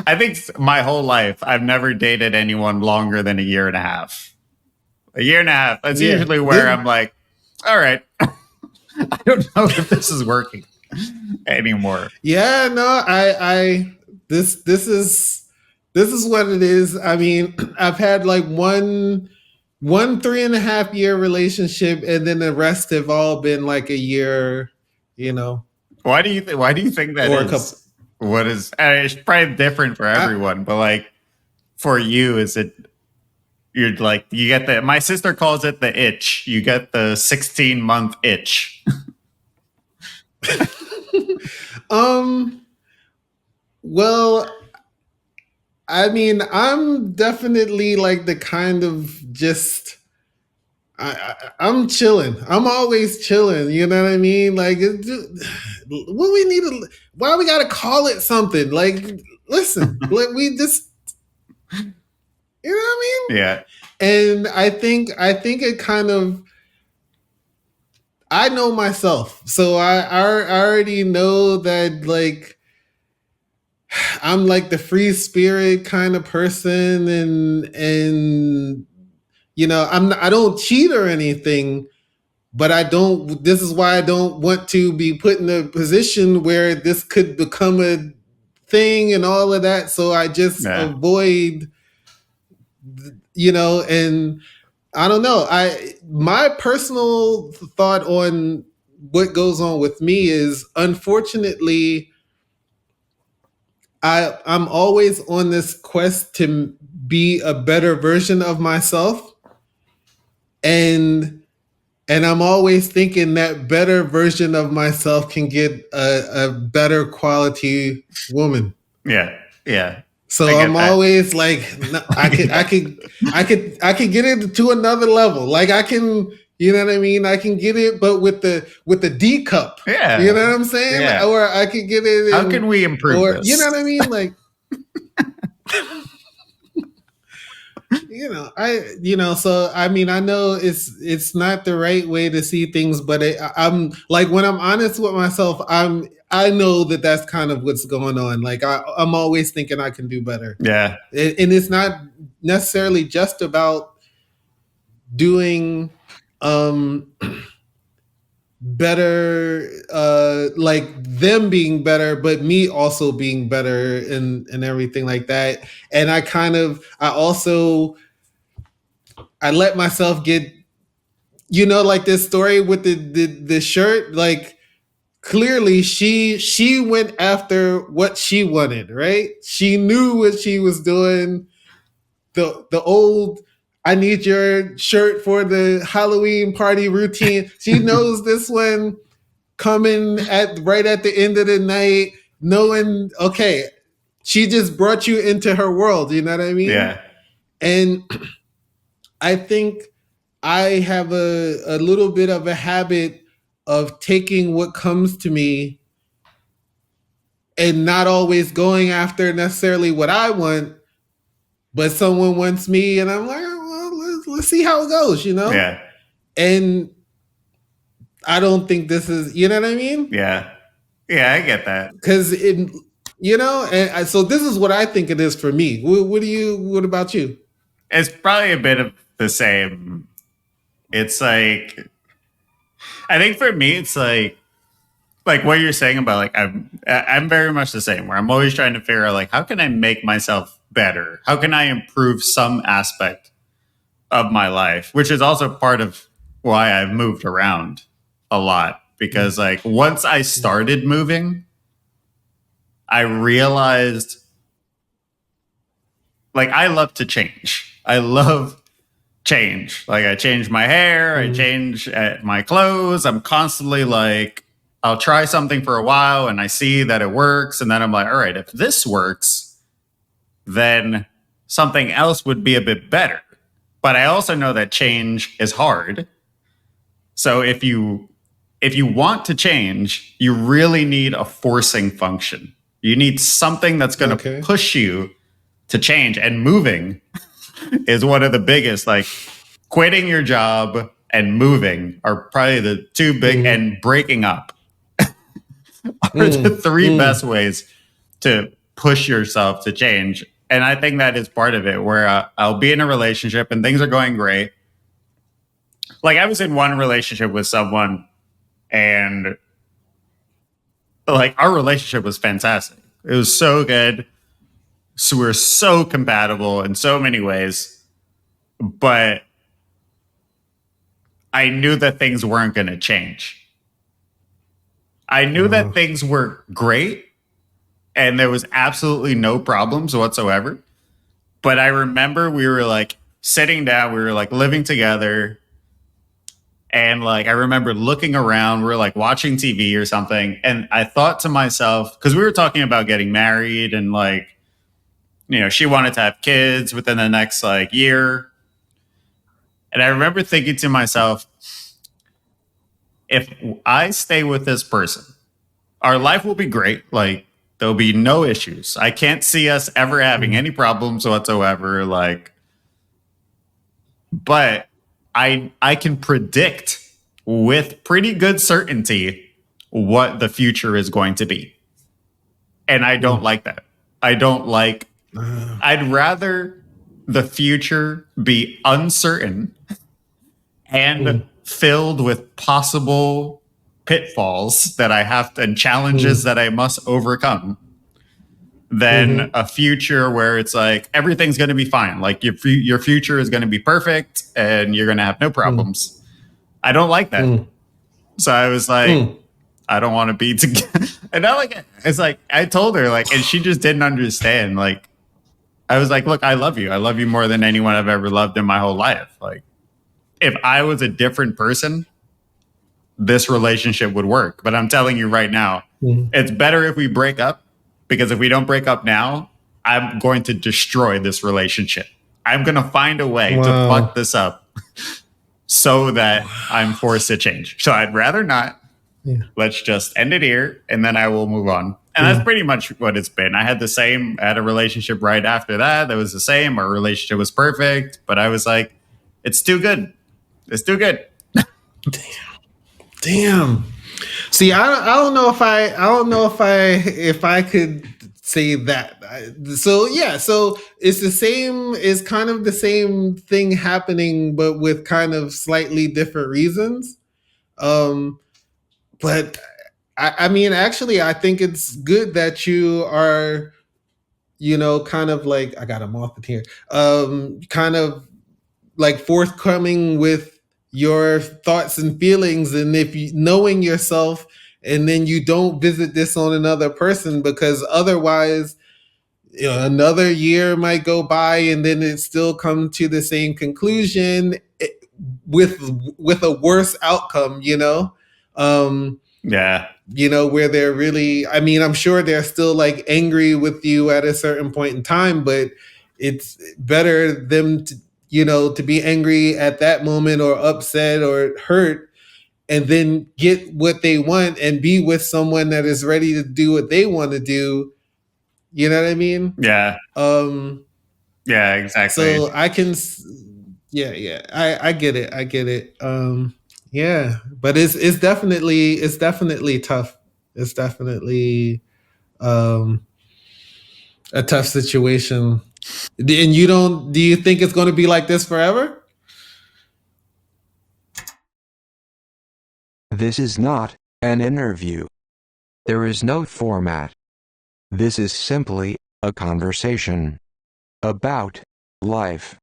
I think my whole life, I've never dated anyone longer than a year and a half. A year and a half. That's Yeah. usually where I'm like, all right, I don't know if this is working anymore. Yeah, no, this is what it is. I mean, I've had like one 3.5 year relationship, and then the rest have all been like a year, you know, Why do you think that or a couple. is? What is? It's probably different for I, everyone, but like for you, is it? You're like you get the. My sister calls it the itch. You get the 16-month itch. um, well, I mean, I'm definitely like the kind of just I'm chilling. I'm always chilling. You know what I mean? Like, what we need to, why we got to call it something? Like, listen, like we just, you know what I mean? Yeah. And I think it kind of, I know myself, so I already know that like I'm like the free spirit kind of person, and I don't cheat or anything. But I don't. This is why I don't want to be put in a position where this could become a thing and all of that. So I just Yeah. avoid, and I don't know. My personal thought on what goes on with me is, unfortunately, I'm always on this quest to be a better version of myself, and I'm always thinking that better version of myself can get a better quality woman. Yeah. Yeah. I So get I'm that. always like, no, I could get it to another level. Like I can, you know what I mean? I can get it, but with the D cup. Yeah. You know what I'm saying? Yeah. Or I could get it How can we improve or you this? know what I mean? Like, so I mean, I know it's not the right way to see things, but I'm like, when I'm honest with myself, I know that that's kind of what's going on. Like I'm always thinking I can do better, Yeah. and it's not necessarily just about doing um better, like them being better, but me also being better, and everything like that. And I also I let myself get, like this story with the shirt. Like clearly, she went after what she wanted. Right? She knew what she was doing. The old, I need your shirt for the Halloween party routine. She knows this one coming at right at the end of the night, knowing, okay, she just brought you into her world. You know what I mean? Yeah. And I think I have a little bit of a habit of taking what comes to me and not always going after necessarily what I want, but someone wants me, and I'm like, well, let's see how it goes, Yeah. And I don't think this is, you know what I mean? Yeah. Yeah. I get that. Because so this is what I think it is for me. What about you? It's probably a bit of the same. It's like, I think for me, it's like what you're saying about like I'm very much the same, where I'm always trying to figure out like how can I make myself better? How can I improve some aspect of my life? Which is also part of why I've moved around a lot, because like once I started moving, I realized like I love to change. I love change. Like I change my hair, I change my clothes. I'm constantly like, I'll try something for a while and I see that it works. And then I'm like, all right, if this works, then something else would be a bit better. But I also know that change is hard. So if you want to change, you really need a forcing function. You need something that's going to push you to change. And moving is one of the biggest, like quitting your job and moving are probably the two big, and breaking up are the three best ways to push yourself to change. And I think that is part of it, where I'll be in a relationship and things are going great. Like, I was in one relationship with someone, and like, our relationship was fantastic. It was so good. So we're so compatible in so many ways. But I knew that things weren't going to change. I knew that things were great and there was absolutely no problems whatsoever. But I remember we were like sitting down, we were like living together. And like, I remember looking around, we were like watching TV or something. And I thought to myself, because we were talking about getting married and like, she wanted to have kids within the next like year. And I remember thinking to myself, if I stay with this person, our life will be great. Like, there'll be no issues. I can't see us ever having any problems whatsoever. Like, but I can predict with pretty good certainty what the future is going to be. And I don't like that. I don't like, I'd rather the future be uncertain and filled with possible pitfalls that I have to, and challenges that I must overcome, than a future where it's like everything's going to be fine. Like your future is going to be perfect and you're going to have no problems. I don't like that. So I was like, I don't want to be together. And I like, it's like, I told her like, and she just didn't understand. Like, I was like, look, I love you. I love you more than anyone I've ever loved in my whole life. Like, if I was a different person, this relationship would work. But I'm telling you right now, it's better if we break up, because if we don't break up now, I'm going to destroy this relationship. I'm going to find a way to fuck this up so that I'm forced to change. So I'd rather not. Yeah. Let's just end it here and then I will move on. And that's pretty much what it's been. I had a relationship right after that. That was the same. Our relationship was perfect, but I was like, it's too good. It's too good. Damn. See, I don't know if I could say that. So yeah, so it's kind of the same thing happening, but with kind of slightly different reasons. But I mean, actually, I think it's good that you are, kind of like, I got a moth in here, kind of like forthcoming with your thoughts and feelings, and if you knowing yourself, and then you don't visit this on another person, because otherwise, another year might go by and then it still come to the same conclusion, with a worse outcome, Yeah. Where they're really, I mean, I'm sure they're still like angry with you at a certain point in time, but it's better them to be angry at that moment, or upset or hurt, and then get what they want and be with someone that is ready to do what they want to do. You know what I mean? Yeah. Yeah, exactly. So I can, yeah, I get it. I get it. Yeah, but it's definitely tough. It's definitely a tough situation. And do you think it's going to be like this forever? This is not an interview. There is no format. This is simply a conversation about life.